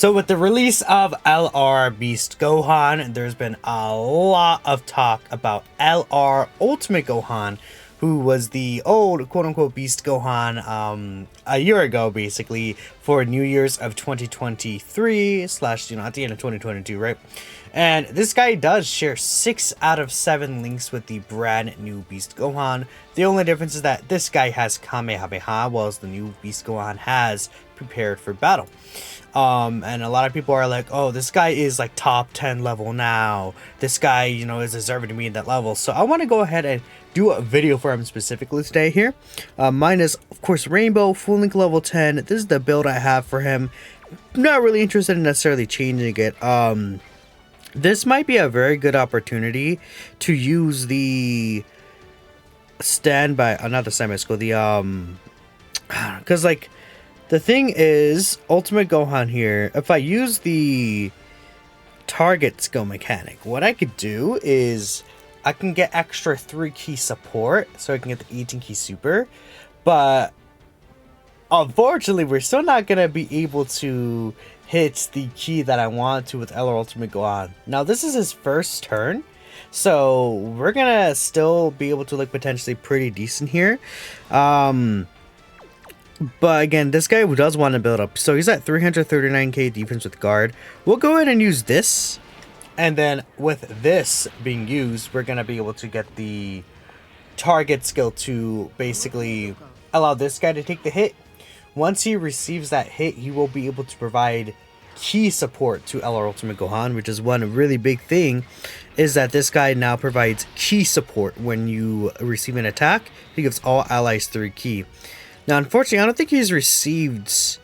So with the release of LR Beast Gohan, there's been a lot of talk about LR Ultimate Gohan, who was the old quote-unquote Beast Gohan a year ago, basically, for New Year's of 2023 slash, at the end of 2022, right? And this guy does share 6 out of 7 links with the brand new Beast Gohan. The only difference is that this guy has Kamehameha, whilst the new Beast Gohan has Prepared for Battle. And a lot of people are like, oh, this guy is like top 10 level now. This guy, is deserving to be in that level. So I want to go ahead and do a video for him specifically today here. Mine is, of course, Rainbow, full link level 10. This is the build I have for him. Not really interested in necessarily changing it. This might be a very good opportunity to use the standby, not the semi-school, because like, the thing is, Ultimate Gohan here, if I use the target skill mechanic, what I could do is I can get extra 3 key support, so I can get the 18 key super, but unfortunately, we're still not going to be able to hit the key that I want to with LR Ultimate Gohan. Now, this is his first turn, so we're going to still be able to look potentially pretty decent here. But again, this guy does want to build up. So he's at 339k defense with guard. We'll go ahead and use this. And then with this being used, we're going to be able to get the target skill to basically allow this guy to take the hit. Once he receives that hit, he will be able to provide key support to LR Ultimate Gohan, which is one really big thing, is that this guy now provides key support when you receive an attack. He gives all allies 3 key. Now, unfortunately, I don't think he's received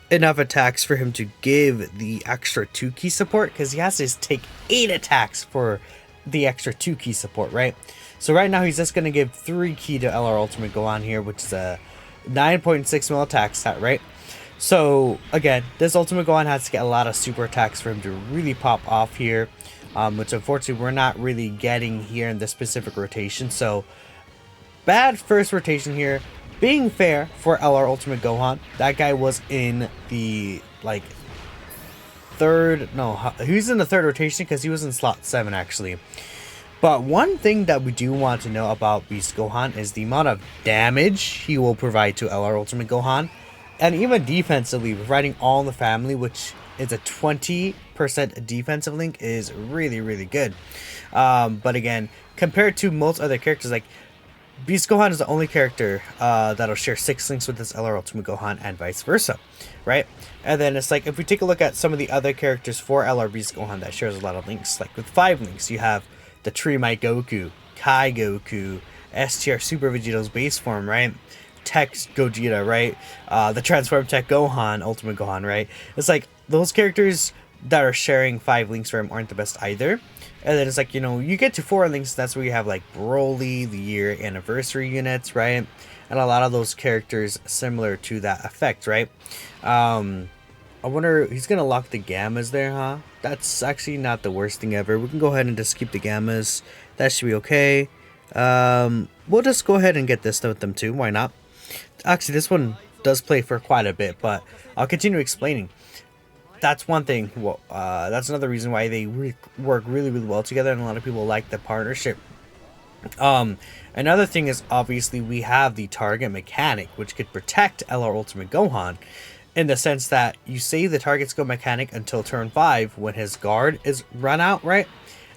enough attacks for him to give the extra 2 key support, because he has to take 8 attacks for the extra 2 key support, right? So right now, he's just going to give 3 key to LR Ultimate Gohan here, which is a 9.6 mil attack stat, right? So, again, this Ultimate Gohan has to get a lot of super attacks for him to really pop off here, which unfortunately we're not really getting here in this specific rotation. So, bad first rotation here. Being fair for LR Ultimate Gohan, that guy was in the, he was in the 3rd rotation because he was in slot 7, actually. But one thing that we do want to know about Beast Gohan is the amount of damage he will provide to LR Ultimate Gohan. And even defensively, providing all in the family, which is a 20% defensive link, is really, really good. But again, compared to most other characters, like, Beast Gohan is the only character that'll share 6 links with this LR Ultimate Gohan and vice versa, right? And then it's like, if we take a look at some of the other characters for LR Beast Gohan that shares a lot of links, like with 5 links, you have the Tree Might Goku, Kai Goku, STR Super Vegeto's base form, right? Tech Gogeta, right? The Transform Tech Gohan, Ultimate Gohan, right? It's like, those characters that are sharing 5 links for him aren't the best either. And then it's like, you get to 4 links, that's where you have like Broly, the year anniversary units, right? And a lot of those characters similar to that effect, right? I wonder, he's going to lock the Gammas there, huh? That's actually not the worst thing ever. We can go ahead and just keep the Gammas. That should be okay. We'll just go ahead and get this with them too. Why not? Actually, this one does play for quite a bit, but I'll continue explaining. That's one thing. Well, that's another reason why they work really, really well together, and a lot of people like the partnership. Another thing is, obviously, we have the target mechanic, which could protect LR Ultimate Gohan, in the sense that you save the target skill mechanic until turn 5 when his guard is run out, right?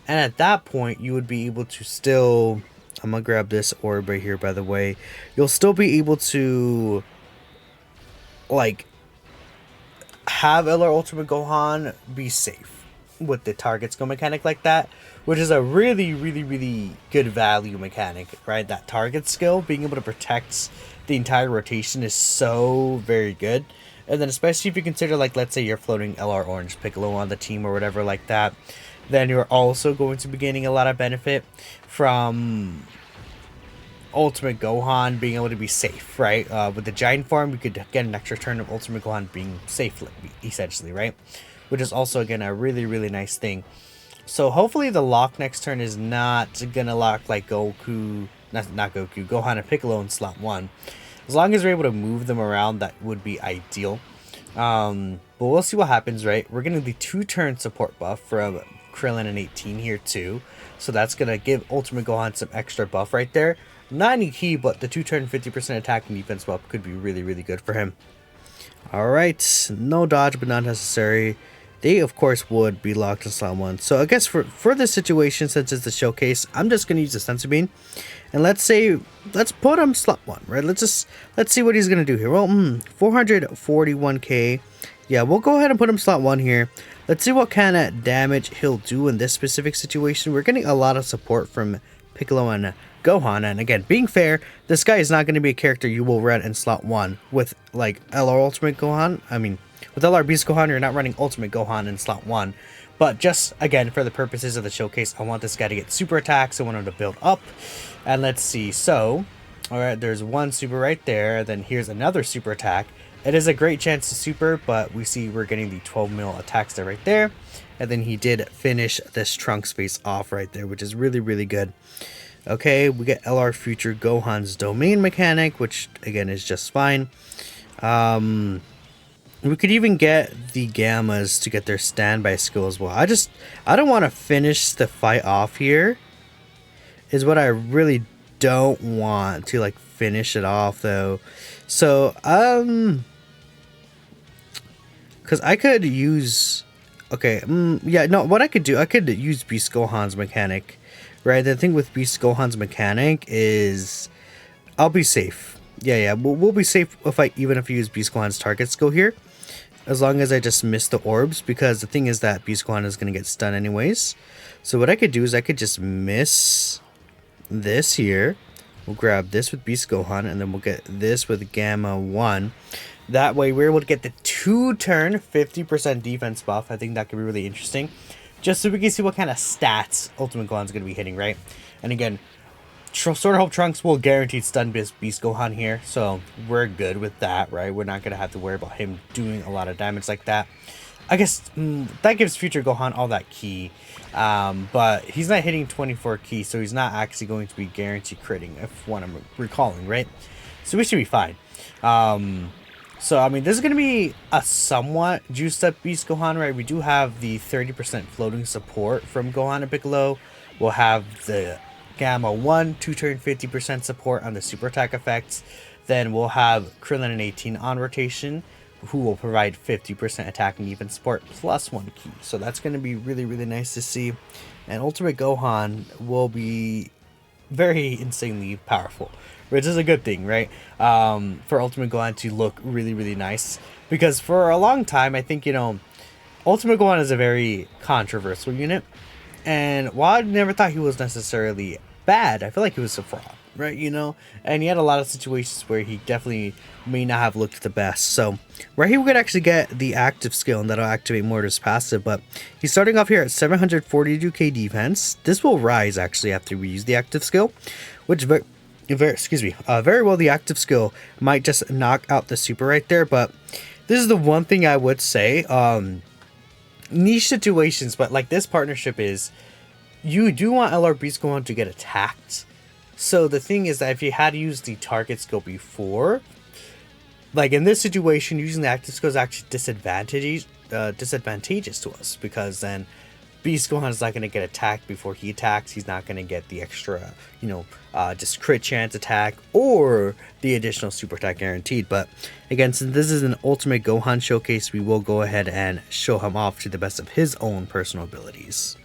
And at that point, you would be able to still... I'm gonna grab this orb right here, by the way. You'll still be able to, like, have LR Ultimate Gohan be safe with the target skill mechanic like that, which is a really, really, really good value mechanic, right? That target skill, being able to protect the entire rotation, is so very good. And then especially if you consider, like, let's say you're floating LR Orange Piccolo on the team or whatever like that, then you're also going to be gaining a lot of benefit from Ultimate Gohan being able to be safe, right? With the giant form, we could get an extra turn of Ultimate Gohan being safe, essentially, right? Which is also, again, a really, really nice thing. So hopefully the lock next turn is not gonna lock like Gohan and Piccolo in slot 1. As long as we're able to move them around, that would be ideal. But we'll see what happens, right? We're getting the 2-turn support buff from Krillin and 18 here too. So that's going to give Ultimate Gohan some extra buff right there. Not any key, but the 2-turn 50% attack and defense buff could be really, really good for him. Alright, no dodge, but not necessary. They, of course, would be locked in slot 1. So I guess for this situation, since it's a showcase, I'm just going to use the Senzu Bean. And let's put him slot 1, right? Let's see what he's going to do here. Well, 441k. Yeah, we'll go ahead and put him slot 1 here. Let's see what kind of damage he'll do in this specific situation. We're getting a lot of support from Piccolo and Gohan, and again, being fair, this guy is not going to be a character you will run in slot 1 with like LR Ultimate Gohan. I mean, with LR Beast Gohan, you're not running Ultimate Gohan in slot 1. But just, again, for the purposes of the showcase, I want this guy to get super attacks. I want him to build up. And let's see. So, alright, there's one super right there. Then here's another super attack. It is a great chance to super, but we see we're getting the 12 mil attacks there right there. And then he did finish this trunk space off right there, which is really, really good. Okay, we get LR Future Gohan's domain mechanic, which again is just fine. We could even get the Gammas to get their standby skill as well. I don't want to finish the fight off here. Is what I really don't want to like finish it off though. So, because I could use, okay, yeah, no, what I could do, I could use Beast Gohan's mechanic. Right, the thing with Beast Gohan's mechanic is I'll be safe. Yeah, we'll be safe even if I use Beast Gohan's target skill here. As long as I just miss the orbs, because the thing is that Beast Gohan is going to get stunned anyways. So what I could do is I could just miss this here. We'll grab this with Beast Gohan, and then we'll get this with Gamma 1. That way we're able to get the 2-turn 50% defense buff. I think that could be really interesting. Just so we can see what kind of stats Ultimate Gohan's going to be hitting, right? And again, Sword of Hope Trunks will guaranteed stun Beast Gohan here, so we're good with that, right? We're not going to have to worry about him doing a lot of damage like that. I guess that gives Future Gohan all that ki, but he's not hitting 24 ki, so he's not actually going to be guaranteed critting, if what I'm recalling, right? So we should be fine. So, I mean, this is going to be a somewhat juiced up Beast Gohan, right? We do have the 30% floating support from Gohan and Piccolo. We'll have the Gamma 1 2-turn 50% support on the super attack effects. Then we'll have Krillin and 18 on rotation, who will provide 50% attack and even support plus 1 ki. So that's going to be really, really nice to see. And Ultimate Gohan will be very insanely powerful, which is a good thing, right? For Ultimate Gohan to look really, really nice. Because for a long time, I think, Ultimate Gohan is a very controversial unit. And while I never thought he was necessarily bad, I feel like he was a fraud, right? And he had a lot of situations where he definitely may not have looked the best. So right here we could actually get the active skill, and that'll activate Mortar's passive. But he's starting off here at 742k defense. This will rise actually after we use the active skill, which very well the active skill might just knock out the super right there. But this is the one thing I would say, niche situations, but like this partnership is, you do want LR Beast Gohan to get attacked. So the thing is that if you had used the target skill before, like in this situation, using the active skill is actually disadvantageous to us, because then Beast Gohan is not going to get attacked before he attacks. He's not going to get the extra, just crit chance attack or the additional super attack guaranteed. But again, since this is an Ultimate Gohan showcase, we will go ahead and show him off to the best of his own personal abilities.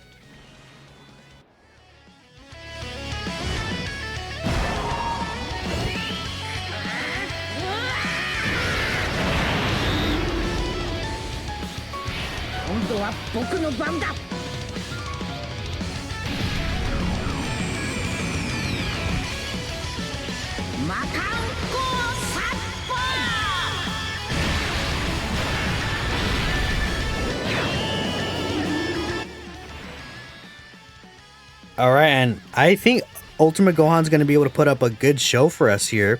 Alright, and I think Ultimate Gohan's going to be able to put up a good show for us here.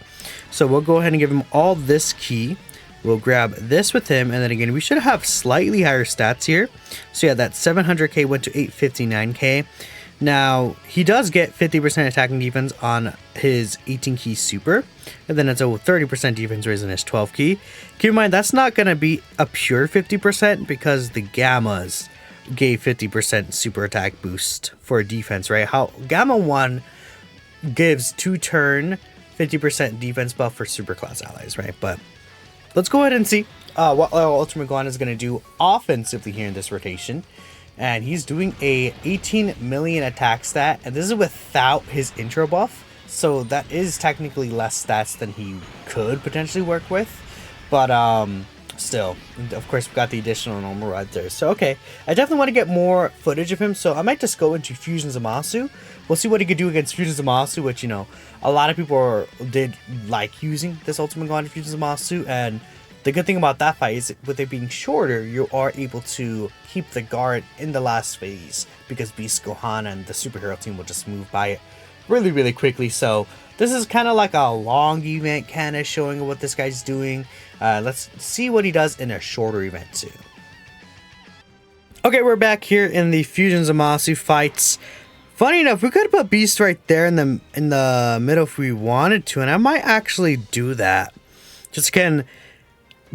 So we'll go ahead and give him all this ki. We'll grab this with him, and then again, we should have slightly higher stats here. So yeah, that 700k went to 859k. Now, he does get 50% attacking defense on his 18 key super, and then it's a 30% defense raise on his 12 key. Keep in mind, that's not going to be a pure 50% because the Gammas gave 50% super attack boost for defense, right? How Gamma 1 gives 2-turn 50% defense buff for super class allies, right? But let's go ahead and see what Ultimate Gohan is going to do offensively here in this rotation. And he's doing a 18 million attack stat, and this is without his intro buff, so that is technically less stats than he could potentially work with, but still, of course, we've got the additional normal right there. So okay, I definitely want to get more footage of him, so I might just go into Fusion Zamasu. We'll see what he could do against Fusion Zamasu, which, you know, a lot of people did like using this Ultimate Gohan Fusion Zamasu, and the good thing about that fight is, with it being shorter, you are able to keep the guard in the last phase, because Beast Gohan and the superhero team will just move by it really, really quickly. So this is kind of like a long event, kind of showing what this guy's doing. Let's see what he does in a shorter event too. Okay, we're back here in the Fusion Zamasu fights. Funny enough, we could have put Beast right there in the middle if we wanted to, and I might actually do that. Just again,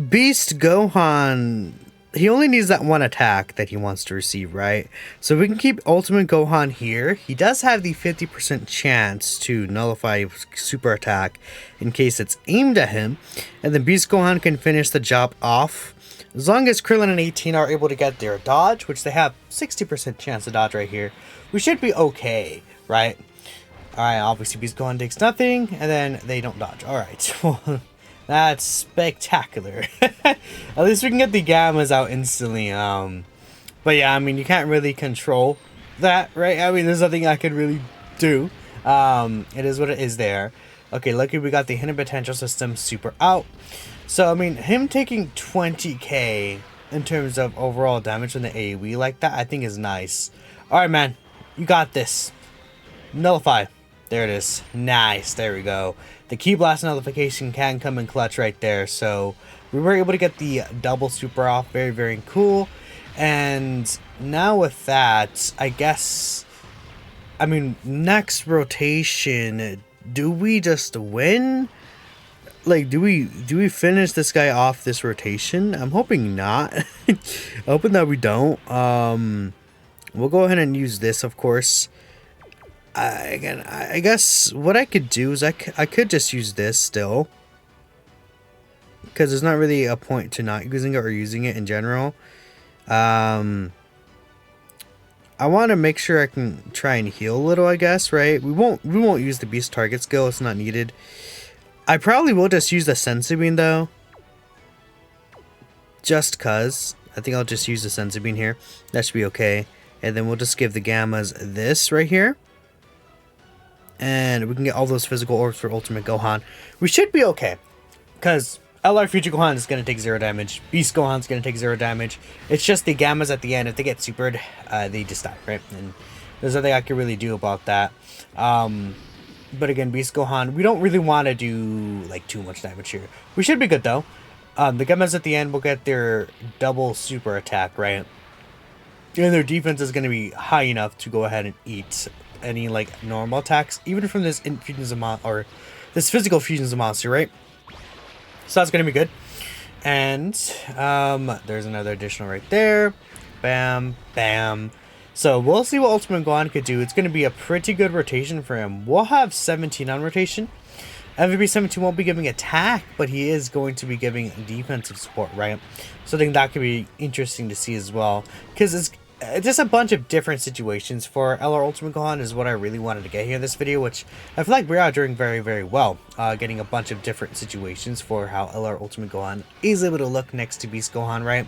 Beast Gohan, he only needs that one attack that he wants to receive, right? So we can keep Ultimate Gohan here. He does have the 50% chance to nullify super attack in case it's aimed at him. And then Beast Gohan can finish the job off. As long as Krillin and 18 are able to get their dodge, which they have 60% chance to dodge right here, we should be okay, right? Alright, obviously Beast Gohan takes nothing, and then they don't dodge. Alright, that's spectacular. At least we can get the Gammas out instantly. But yeah, I mean, you can't really control that, right? I mean, there's nothing I could really do. It is what it is there. Okay, lucky we got the hidden potential system super out. So, I mean, him taking 20k in terms of overall damage from the AoE like that, I think is nice. Alright, man. You got this. Nullify. There it is. Nice. There we go. The Ki Blast nullification can come in clutch right there. So we were able to get the double super off. Very, very cool. And now with that, I guess, I mean, next rotation, do we just win? Like, do we finish this guy off this rotation? I'm hoping not. I'm hoping that we don't. We'll go ahead and use this, of course. I guess what I could do is I could just use this still, because there's not really a point to not using it or using it in general. I want to make sure I can try and heal a little, I guess, right? We won't use the Beast target skill, it's not needed. I probably will just use the Senzu Bean though, just cuz. I think I'll just use the Senzu Bean here. That should be okay. And then we'll just give the Gammas this right here. And we can get all those physical orbs for Ultimate Gohan. We should be okay, because LR Future Gohan is going to take 0 damage. Beast Gohan is going to take 0 damage. It's just the Gammas at the end. If they get supered, they just die, right? And there's nothing I can really do about that. But again, Beast Gohan, we don't really want to do like too much damage here. We should be good though. The Gammas at the end will get their double super attack, right? And their defense is going to be high enough to go ahead and eat any like normal attacks, even from this Fusion Zamasu, or this physical Fusion Zamasu, right? So that's gonna be good. And there's another additional right there. Bam, bam. So we'll see what Ultimate Gohan could do. It's gonna be a pretty good rotation for him. We'll have 17 on rotation. MVP 17 won't be giving attack, but he is going to be giving defensive support, right? So I think that could be interesting to see as well, because it's just a bunch of different situations for LR Ultimate Gohan is what I really wanted to get here in this video, which I feel like we are doing very, very well. Getting a bunch of different situations for how LR Ultimate Gohan is able to look next to Beast Gohan, right?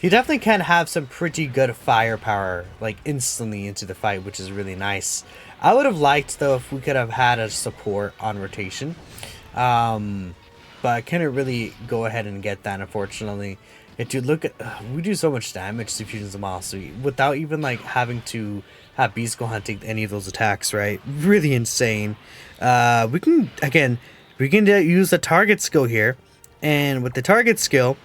He definitely can have some pretty good firepower, like instantly into the fight, which is really nice. I would have liked, though, if we could have had a support on rotation. But I couldn't really go ahead and get that, unfortunately. Dude, look at, we do so much damage to Fusion Zamasu without even like having to have Beast Gohan take any of those attacks, right? Really insane. We can use the target skill here, and with the target skill,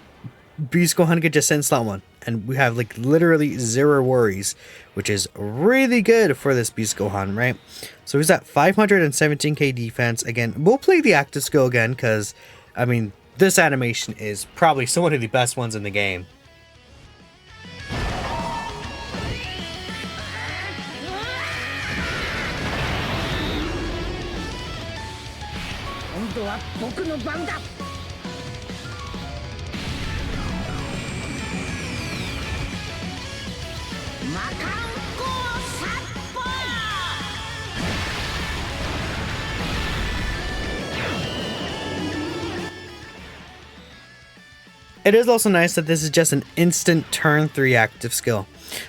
Beast Gohan could just send slot one and we have like literally 0 worries, which is really good for this Beast Gohan, right? So he's at 517k defense. Again, we'll play the active skill again because, I mean, this animation is probably one of the best ones in the game. It is also nice that this is just an instant turn 3 active skill.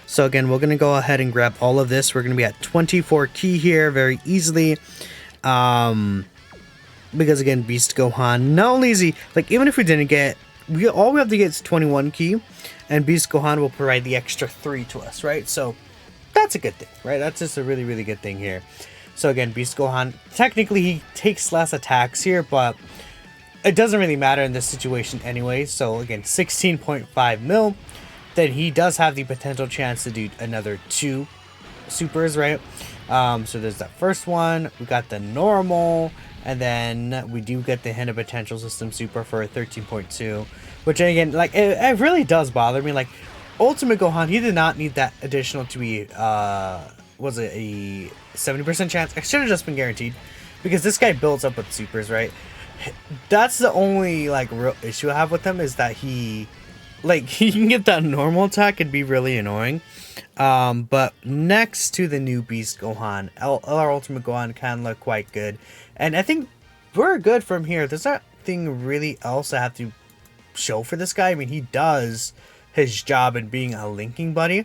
So again, we're going to go ahead and grab all of this. We're going to be at 24 key here very easily. Because again, Beast Gohan, not only is he, like, even if we didn't get, all we have to get is 21 key, and Beast Gohan will provide the extra 3 to us, right? So that's a good thing, right? That's just a really, really good thing here. So again, Beast Gohan, technically he takes less attacks here, but it doesn't really matter in this situation anyway. So again, 16.5 mil. Then he does have the potential chance to do another 2 supers, right? So there's that first one. We got the normal, and then we do get the Hint of Potential System super for 13.2, which again, like, it really does bother me. Like, Ultimate Gohan, he did not need that additional to be, was it a 70% chance? It should have just been guaranteed, because this guy builds up with supers, right? That's the only, like, real issue I have with him, is that he can get that normal attack and be really annoying. But next to the new Beast Gohan, our Ultimate Gohan can look quite good. And I think we're good from here. There's nothing really else I have to show for this guy. I mean, he does his job in being a linking buddy.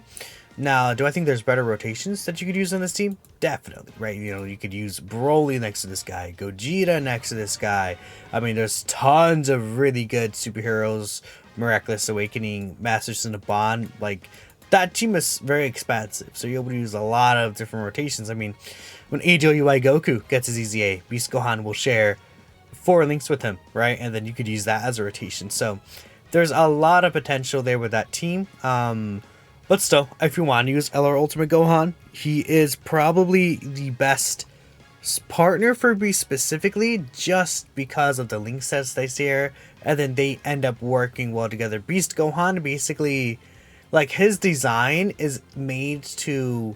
Now, do I think there's better rotations that you could use on this team? Definitely, right? You know, you could use Broly next to this guy, Gogeta next to this guy. I mean, there's tons of really good superheroes, Miraculous Awakening, Masters in the Bond. Like, that team is very expansive, so you're able to use a lot of different rotations. I mean, when AJOUI Goku gets his EZA, Beast Gohan will share 4 links with him, right? And then you could use that as a rotation. So there's a lot of potential there with that team. But still, if you want to use LR Ultimate Gohan, he is probably the best partner for Beast specifically, just because of the link sets they share, and then they end up working well together. Beast Gohan, basically, like, his design is made to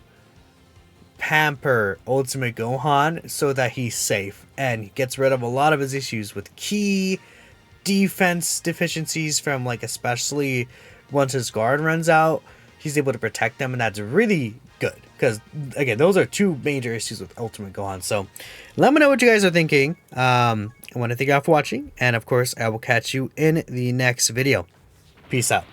pamper Ultimate Gohan so that he's safe, and he gets rid of a lot of his issues with key defense deficiencies from, like, especially once his guard runs out. He's able to protect them, and that's really good. Because, again, those are 2 major issues with Ultimate Gohan. So, let me know what you guys are thinking. I want to thank you all for watching. And, of course, I will catch you in the next video. Peace out.